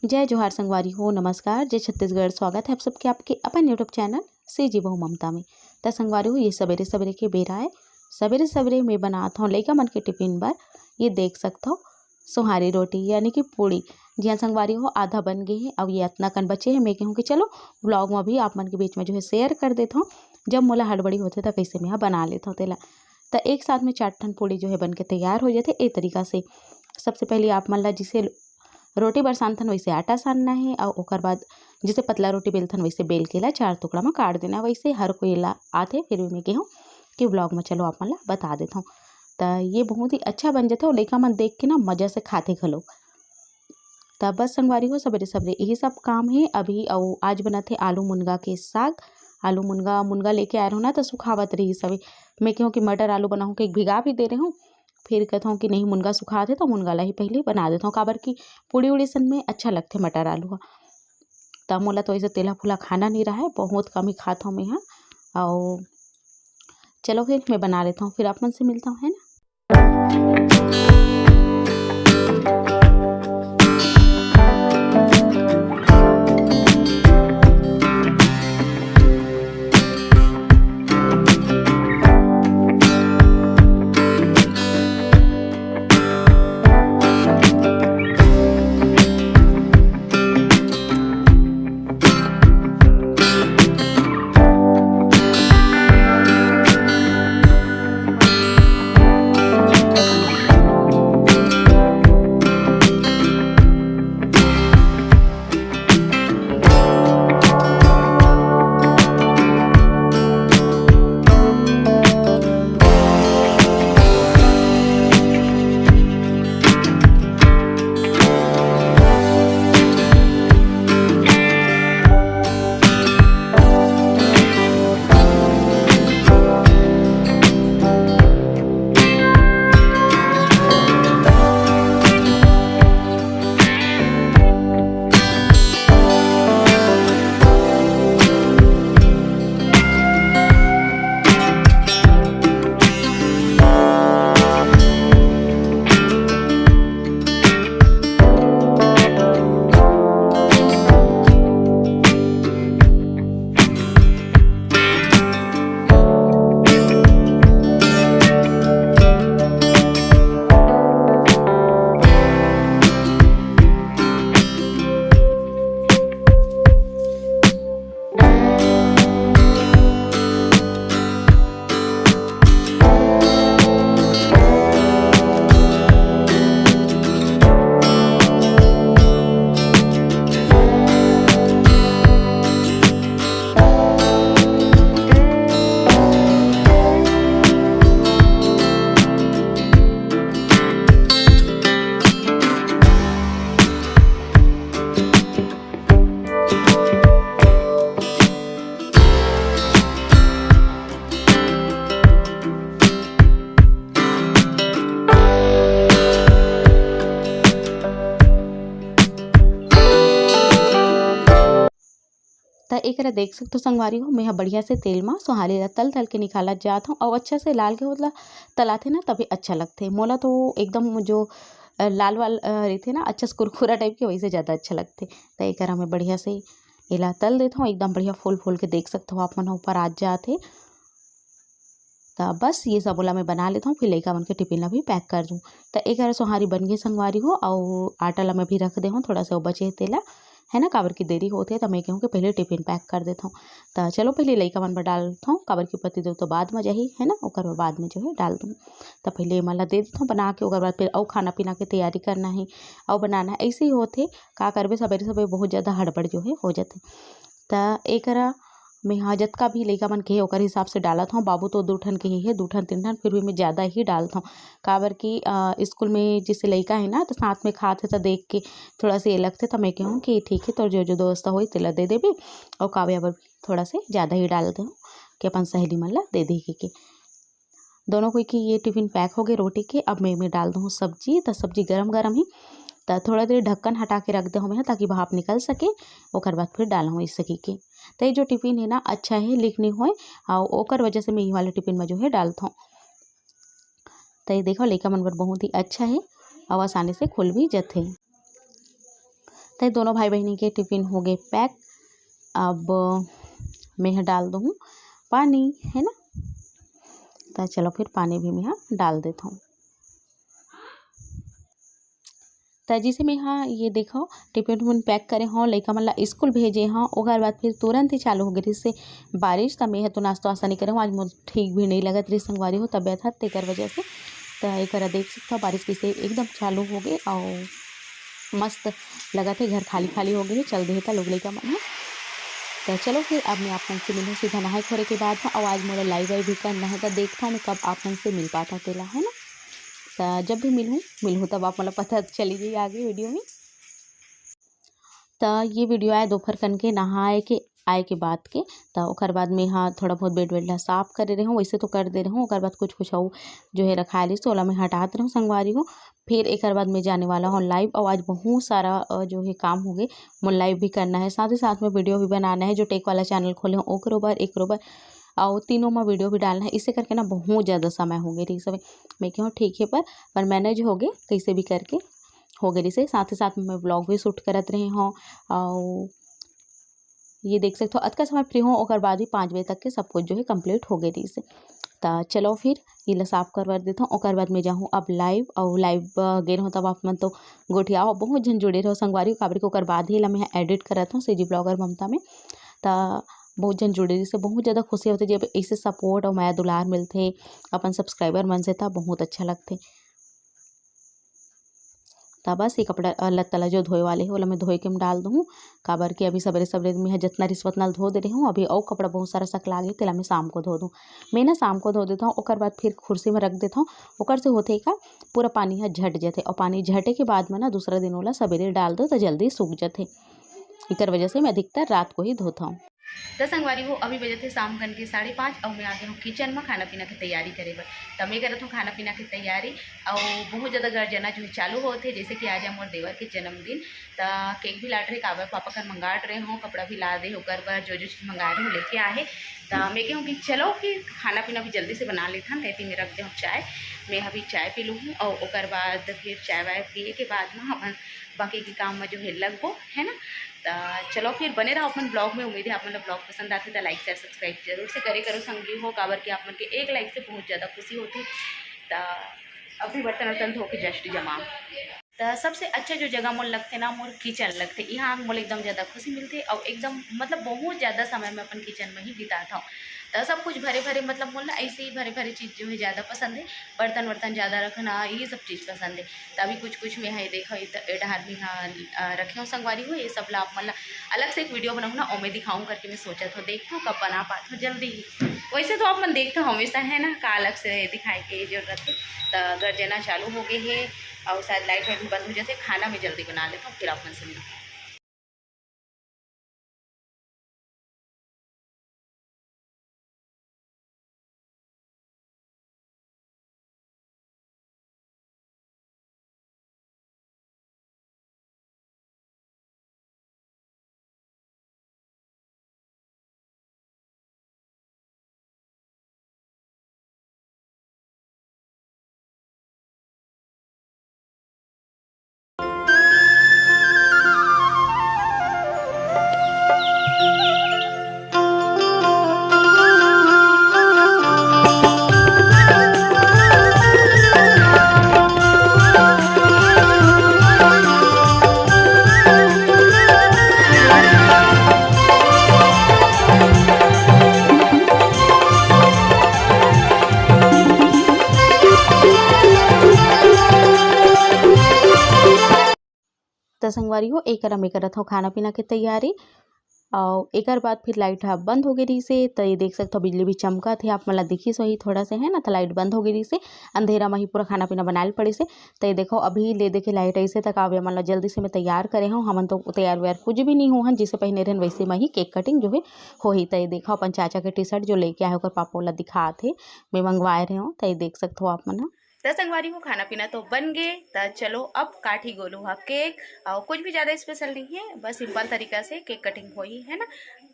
जय जोहार संगवारी हो, नमस्कार, जय छत्तीसगढ़। स्वागत है आप सबके आपके अपन यूट्यूब चैनल से जी बहू ममता में। त संगवारी हो, ये सवेरे सवेरे के बेरा है। सवेरे सवेरे मैं बनाता हूँ लइका मन के टिफिन बर। ये देख सकते हो सोहारी रोटी यानी कि पूड़ी। जी हाँ संगवारी हो, आधा बन गई है। अब ये इतना कन बचे हैं। मैं कहूँ कि चलो ब्लॉग में भी आप मन के बीच में जो है शेयर कर देता हूँ। जब मोला हड़बड़ी होते तो कैसे मैं बना लेता हूँ तेला। तो एक साथ में 4 ठन पूड़ी जो है बन के तैयार हो जाते ए तरीका से। सबसे पहले आप मन ला जिसे रोटी बर सानथन वैसे आटा सानना है और ओकर बाद जिसे पतला रोटी बेलथन वैसे बेल के ला 4 टुकड़ा में काट देना। वैसे हर कोई ला आथे, फिर भी मैं कहूँ कि ब्लॉग में चलो आप मन ला बता देता हूँ। तो ये बहुत ही अच्छा बन जाता है और लइका मन देख के ना मज़ा से खाते घलो। तब बस संगवारी हो, सवेरे सवेरे यही सब काम है अभी। और आज बना थे आलू मुनगा के साग। आलू मुनगा लेके आए रहो ना तो सुखावत रही सभी। मैं कहूँ कि मटर आलू बनाऊँ कि एक भिगा भी दे रही हूँ। फिर कहता हूँ कि नहीं मुनगा सुखा दे तो मुनगा ला ही पहले बना देता हूँ। काबर की पूड़ी उड़ी सन में अच्छा लगते मटर आलू। तब मोला तो ऐसे तेला फुला खाना नहीं रहा है, बहुत कम ही खाता हूँ मैं यहाँ। और चलो फिर मैं बना लेता हूँ, फिर आप मन से मिलता हूँ, है ना। तो एक देख सकते हो संगवारी हो, मैं बढ़िया से तेल में सोहारी ला तल तल के निकाला जाता हूँ। और अच्छा से लाल के मतलब तलाते ना तभी अच्छा लगते। मोला तो एकदम जो लाल वाल रहते ना अच्छा से कुरकुरा टाइप के वैसे ज़्यादा अच्छा लगते। तो एक मैं बढ़िया से इला तल देता हूँ, एकदम बढ़िया फूल फूल के देख सकते हो आप मन ऊपर आ जाते। तो बस ये सब बोला मैं बना लेता हूँ, फिर लइका मन के टिफिन ला भी पैक कर दूँ। तो एक सोहारी बन गई संगवारी हो। और आटा ला मैं भी रख दे हूँ थोड़ा सा बचे तेला, है ना। काबर की देरी होती है तो मैं कहूँ कि पहले टिफिन पैक कर देता हूँ। तो चलो पहले लइका मन पर डालता हूँ, काबर की पति देव तो बाद में जाही, है ना। ओकर बाद में जो है डाल दूँ। तो पहले मला दे देता हूँ बना के, ओकर बाद फिर और खाना पीना के तैयारी करना है और बनाना है। ऐसे ही होते का करबे, सवेरे सवेरे बहुत ज़्यादा हड़बड़ जो है हो जाते। तो एक मैं हाँ जतका भी लइका मन के है ओकर हिसाब से डालत हूँ। बाबू तो 2 ठन के ही है, 2 ठन 3 ठन, फिर भी मैं ज़्यादा ही डालता हूँ। काबर की स्कूल में जैसे लइका है ना तो साथ में खाते तो देख के थोड़ा सा ये लगते। तो मैं कहूँ कि ठीक है तो जो दोस्त हो तेला दे देबे। और काव्या बर थोड़ा से ज़्यादा ही डाल दे कि अपन सहेली मन ला दे दे के। दोनों कोई की ये टिफिन पैक हो गए रोटी के। अब मैं डाल दूँ सब्जी। तो सब्जी गरम गरम ही तो थोड़ा देर ढक्कन हटा के रख दे हमें ताकि भाप निकल सके। ओकर बाद फिर डालूँ इस सकी के। तो ये जो टिफिन है ना अच्छा है लिखनी हो, और ओकर वजह से मैं ये वाले टिफिन में जो है डालता हूँ। तो ये देखो लइका मन बर बहुत ही अच्छा है और आसानी से खुल भी जाते। तो दोनों भाई बहनी के टिफ़िन हो गए पैक। अब मैं यहाँ डाल दूँ पानी, है ना। तो चलो फिर पानी भी मैं यहाँ डाल देता हूँ। तो जिसे मैं यहाँ ये देखो टिफिन उफिन पैक करे हों, लइका मन ला स्कूल भेजे हों, ओकर बाद फिर तुरंत ही चालू हो गई इससे बारिश। तो मैं तो नाश्ता वास्ता नहीं करे हूँ, आज मुझे ठीक भी नहीं लगा रही, संगवारी हो तबियत है तेकर वजह से। तो एक देख सकते हो बारिश कैसे एकदम चालू हो गई और मस्त लगा थे, घर खाली खाली हो गई, चल देता लोग लइका मन। तो चलो फिर अब मैं आप मन से मिलूँ सीधा नहाए खोरे के बाद में। और आज मोला लाइव वाइव भी करना है, तो देखता हूँ मैं कब आप मन से मिल पाता तेला, है ना। तो जब भी मिलूँ तब आप मतलब पता चली जाइए आगे वीडियो में। तो ये वीडियो आए दोपहर कन के नहाए के आए के बाद के। तो ओकर बाद में हाँ थोड़ा बहुत बेड वेड ला साफ कर रहे हूँ, वैसे तो कर दे रहा हूँ। ओकर बाद कुछ कुछ और जो है रखा ली तो ओला मैं हटाते रहूँ संगवारी हो। फिर एक बाद में जाने वाला हूँ लाइव। और आज बहुत सारा जो है काम हो गए, मुझे लाइव भी करना है, साथ ही साथ में वीडियो भी बनाना है। जो टेक वाला चैनल खोले हूँ ओकरो बार एक बार और तीनों में वीडियो भी डालना है। इससे करके ना बहुत ज़्यादा समय हो गई रही सब। मैं क्यों ठीक है पर मैनेज हो गए कैसे भी करके हो गई से। साथ ही साथ में मैं ब्लॉग भी शूट करत रही हूँ। और ये देख सकते हो अतका समय फ्री हूँ, और बाद भी 5 बजे तक के सब कुछ जो है कंप्लीट हो गई थी से। तो चलो फिर ये ला साफ करवा देता हूँ। और बाद में जाऊँ अब लाइव। और लाइव गए रहो तब आप मन तो गोठियाओ बहुत जन जुड़े रहो संगवारी काबरी को। बाद ही ला मैं एडिट करता हूँ सीजी ब्लॉगर ममता में। तो बहुत जन जुड़े रही से बहुत ज़्यादा खुशी होती जब ऐसे सपोर्ट और माया दुलार मिलते अपन सब्सक्राइबर मन से, था बहुत अच्छा लगते। तो बस ये कपड़ा लत्ता ला जो धोए वाले है ओला मैं धोए के डाल दूँ। काबर के अभी सबरे सबरे में जितना रिश्वत नाल धो दे रही हूँ, अभी और कपड़ा बहुत सारा सकला गई तेला मैं शाम को धो दूँ। मैं ना शाम को धो देता हूँ, ओकर बाद फिर कुर्सी में रख देता हूँ। ओकर से होते का पूरा पानी है झट जाते, और पानी झटे के बाद में ना दूसरा दिन ओला सवेरे डाल दो तो जल्दी सूख जाते। इकर वजह से मैं अधिकतर रात को ही धोता हूँ। तो संगवारी हो अभी बजे थे शाम कन के 5:30 और मैं आ गई हूँ किचन में खाना पीना की तैयारी करे बर। तो मैं करत हूँ खाना पीना की तैयारी। और बहुत ज़्यादा गर्जना जो है चालू होते, जैसे कि आज मोर देवर के जन्मदिन। तो केक भी लाट रहे काबर पापा कर मंगाट रहे हूँ, कपड़ा भी ला दे होकर बर जो चीज़ मंगा रहे हूँ लेके आए। तो मैं कहूँ कि चलो फिर खाना पीना भी जल्दी से बना लेता हूँ, कहती मैं रख दे चाय। मैं अभी चाय पी लूँ और ओकर बाद फिर चाय वाय पिए के बाद में अपन बाकी के काम में जो है लगबो, है ना। तो चलो फिर बने रहो अपन ब्लॉग में। उम्मीद है आप मतलब ब्लॉग पसंद आते तो लाइक शेयर सब्सक्राइब जरूर से करे करो संगी हो, काबर के आप मन के एक लाइक से बहुत ज़्यादा खुशी होती। तो अभी बर्तन वर्तन धो के जस्ट जमा। तो सबसे अच्छा जो जगह मोल लगते ना मोर किचन लगते, यहाँ मोल एकदम ज़्यादा खुशी मिलती। और एकदम मतलब बहुत ज़्यादा समय में अपन किचन में ही बिताता हूँ। तो सब कुछ भरे भरे मतलब मोल ना ऐसे ही भरे भरे चीज़ जो है ज़्यादा पसंद है। बर्तन वर्तन ज़्यादा रखना ये सब चीज़ पसंद है। तो अभी कुछ कुछ में है देखो डहार भी हाँ रखे हूँ संगवारी हो। ये सब ला मतलब अलग से एक वीडियो बनाऊँ ना और मैं दिखाऊँ करके मैं सोचा था, देखता हूँ कब बना पाता हूँ जल्दी ही। वैसे तो आप मन देखते हो हमेशा, है ना, का अलग से दिखाई के जरूरत है। तो गर्जना चालू हो गई है और शायद लाइट वाइट भी बंद हो जाते, खाना मैं जल्दी बना लेता हूँ फिर आप मन से मिलूँ। तो संगवारी हो एक में करत हो खाना पीना की तैयारी। और एक बाद फिर लाइट हाँ बंद हो गई रही से। तो ये देख सकते हो बिजली भी चमका थे, आप मतलब दिखी सो ही थोड़ा से, है ना। तो लाइट बंद हो गई रही से, अंधेरा में ही पूरा खाना पीना बनाए पड़ी से। तो ये देखो अभी ले देखे लाइट ऐसे तक आवे मतलब जल्दी से मैं तैयार करे हूँ। हमन तो तैयार व्यार कुछ भी नहीं हो जिसे पहने रहन वैसे में ही केक कटिंग जो है हो ही। तो ये देखो अपन चाचा के टी शर्ट जो लेके आए होकर पापा वाला दिखा थे मैं मंगवाए रहे हूँ। तो ये देख सकते हो आप मन। तो संगवारी को खाना पीना तो बन गए। तो चलो अब काठी गोलू हा केक। और कुछ भी ज़्यादा स्पेशल नहीं है, बस सिंपल तरीका से केक कटिंग हो ही, है ना।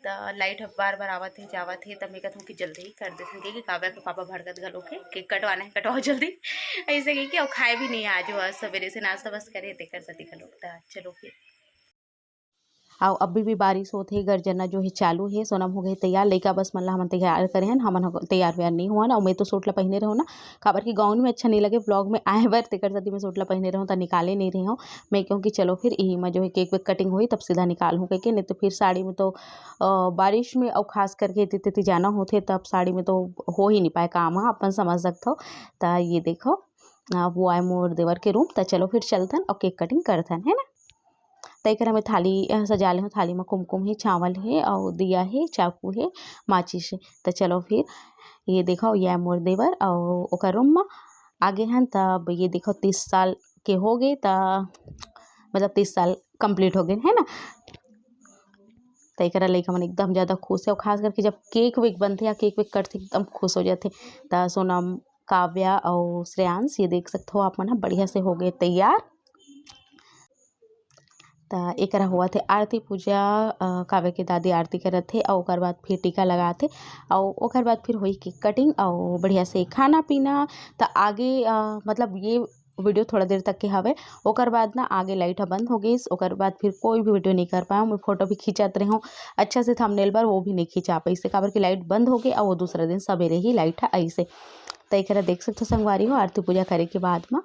तो लाइट बार बार आवत है जावत है, तब मैं कहता हूँ कि जल्दी ही कर देते हैं कि काव्या के पापा भड़कत गलो के केक कटवाना है कटवाओ जल्दी ऐसे कि और खाए भी नहीं आज सवेरे से नाश्ता बस करे देकर सती गलो। तो चलो फिर और अभी भी बारिश होत हे, गरजना जो है चालू है। सोनम हो गए तैयार, लइका बस मन ला हमन तैयार करे हन, हमन तैयार व्यार नहीं हुआ ना। मैं तो सूट ला पहने रहूँ ना, काबर की गाउन में अच्छा नहीं लगे ब्लॉग में आए बर, तेकर सेती मैं सूट ला पहने रहूँ तो निकाले नहीं रही हूँ मैं, क्योंकि चलो फिर यही में जो है केक वेक कटिंग हुई तब सीधा निकाल हूँ कह, नहीं तो फिर साड़ी में तो बारिश में और खास करके इतनी जाना होते तब साड़ी में तो हो ही नहीं पाए काम। हाँ अपन समझ सकते हो। तो ये देखो वो आए मोर देवर के रूम, तो चलो फिर चलतन और केक कटिंग करतन है ना। तैकर हमें थाली सजा ले हूँ, थाली में कुमकुम है, चावल है और दिया है, चाकू है, माचिस है। तो चलो फिर ये देखो ये मोर देवर और ओकर रूम में आगे हन। तब ये देखो 30 साल के हो गए, मतलब 30 साल कंप्लीट हो गए है ना। तैकरा लइका मन एकदम ज़्यादा खुश है, और खास करके जब केक वेक बनते या केक वेक कटते एकदम खुश हो जाते। तो सोनम, काव्या और श्रेयांश ये देख सकते हो आप मन बढ़िया से हो गए तैयार। तो एकरा हुआ थे आरती पूजा, काव्य के दादी आरती करत थे और ओकर बाद फिर टीका लगाते और ओकर बाद फिर हुई केक कटिंग और बढ़िया से खाना पीना। तो आगे मतलब ये वीडियो थोड़ा देर तक के हवे, ओकर बाद ना आगे लाइट बंद हो गई। ओकर बाद फिर कोई भी वीडियो नहीं कर पाया, मैं फोटो भी खींचत रही हूँ अच्छा से, थंबनेल पर वो भी नहीं खींचा पाई से, काबर की लाइट बंद हो गई और वो दूसरे दिन सवेरे ही लाइट है ऐसे। तो एकरा देख सकते हो संगवारी हो, आरती पूजा करे के बाद में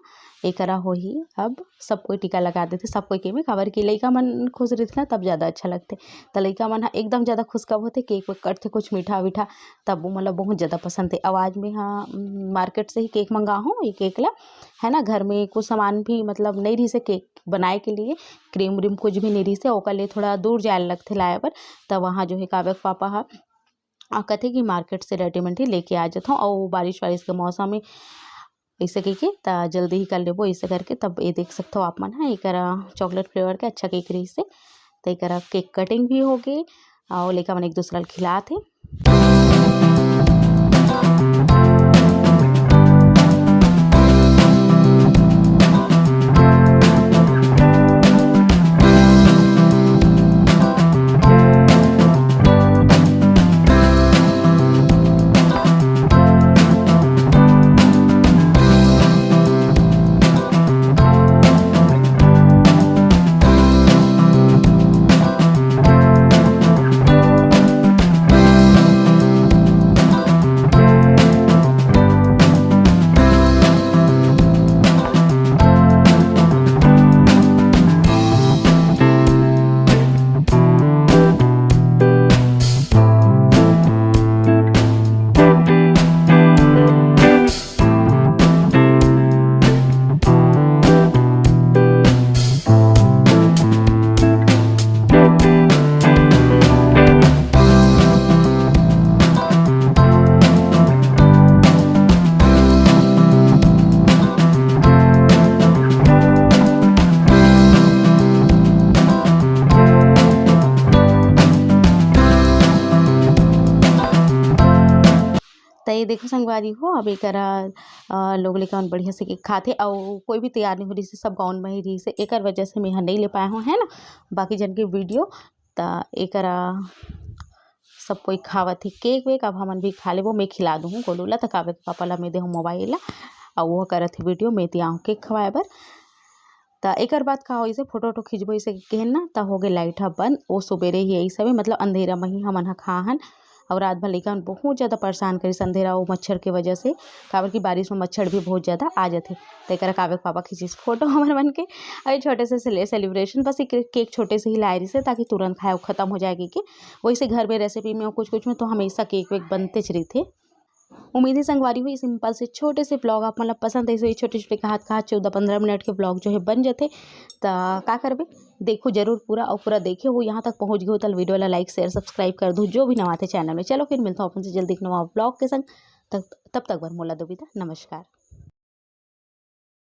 एकरा हो ही अब सब कोई टीका लगा देते, सब कोई के में, काबर की लइका मन खुश रहते ना तब ज़्यादा अच्छा लगते। तो लइका मन एकदम ज़्यादा खुश कब होते, केक वेक कटते कुछ मीठा वीठा, तब वो मतलब बहुत ज़्यादा पसंद है। आवाज़ में हाँ मार्केट से ही केक मंगा हूँ ये केक ला, है ना। घर में कुछ सामान भी मतलब नहीं रही से केक बनाए के लिए, क्रीम व्रीम कुछ भी नहीं रही से, ओकर लिए थोड़ा दूर जाए लगते लाए पर। तब वहाँ जो है काव्य के पापा हा कहते कि मार्केट से रेडीमेड ही लेके आ जाता हूँ, और बारिश वारिश के मौसम में ऐसे करके तो जल्दी ही कर लेबो ऐसे करके। तब ये देख सकते हो आप मन है एक चॉकलेट फ्लेवर के अच्छा केक रही से। तो एक केक कटिंग भी हो गई और लेकर मन एक दूसरा खिलाते। तो ये देखो संगवारी हो, अब एक लोग लेकर बढ़िया से केक खाते और कोई भी तैयार नहीं हो रही से, सब गाउन में ही रही से, एक वजह से मैं यहाँ नहीं ले पाया हूँ है ना बाकी जन के वीडियो। तो एक सब कोई खावत ही केक वेक, अब हमन भी खा लेबो, मैं खिला दूँ गोलू ला, तो कावे के पापा ला मैं देहूँ मोबाइल ला और वो करत ही वीडियो, मैं तिया केक खवाए बर। तो एक बात का हो फोटो वोटो खिंचबो इसे कहन ना, तो हो गए लाइट हा बंद, वो सुबेरे ही यही सब मतलब अंधेरा में ही हमन हा खाहन। और रात भर लइका बहुत ज़्यादा परेशान करी अंधेरा और मच्छर के वजह से, काबर की बारिश में मच्छर भी बहुत ज़्यादा आ जाते। तो एक कावे के पापा खींचिस फोटो हमारे बन के, अरे छोटे से सेलिब्रेशन बस एक केक छोटे से ही लाई रही से, ताकि तुरंत खाए ख़त्म हो जाएगी कि वैसे घर में रेसिपी में कुछ कुछ में तो हमेशा केक वेक बनते रही थे। उम्मीद है संगवारी हुई सिंपल से छोटे से ब्लॉग आप मतलब पसंद है, छोटे छोटे कहा 14-15 मिनट के ब्लॉग जो है बन जाते। तो का करबे देखो जरूर पूरा, और पूरा देखे वो यहाँ तक पहुँच गए तो वीडियो ला लाइक शेयर सब्सक्राइब कर दो जो भी नवा थे चैनल में। चलो फिर मिलता हूँ अपन से जल्दी नवा ब्लॉग के संग, तब तक बर मोला दुविधा, नमस्कार।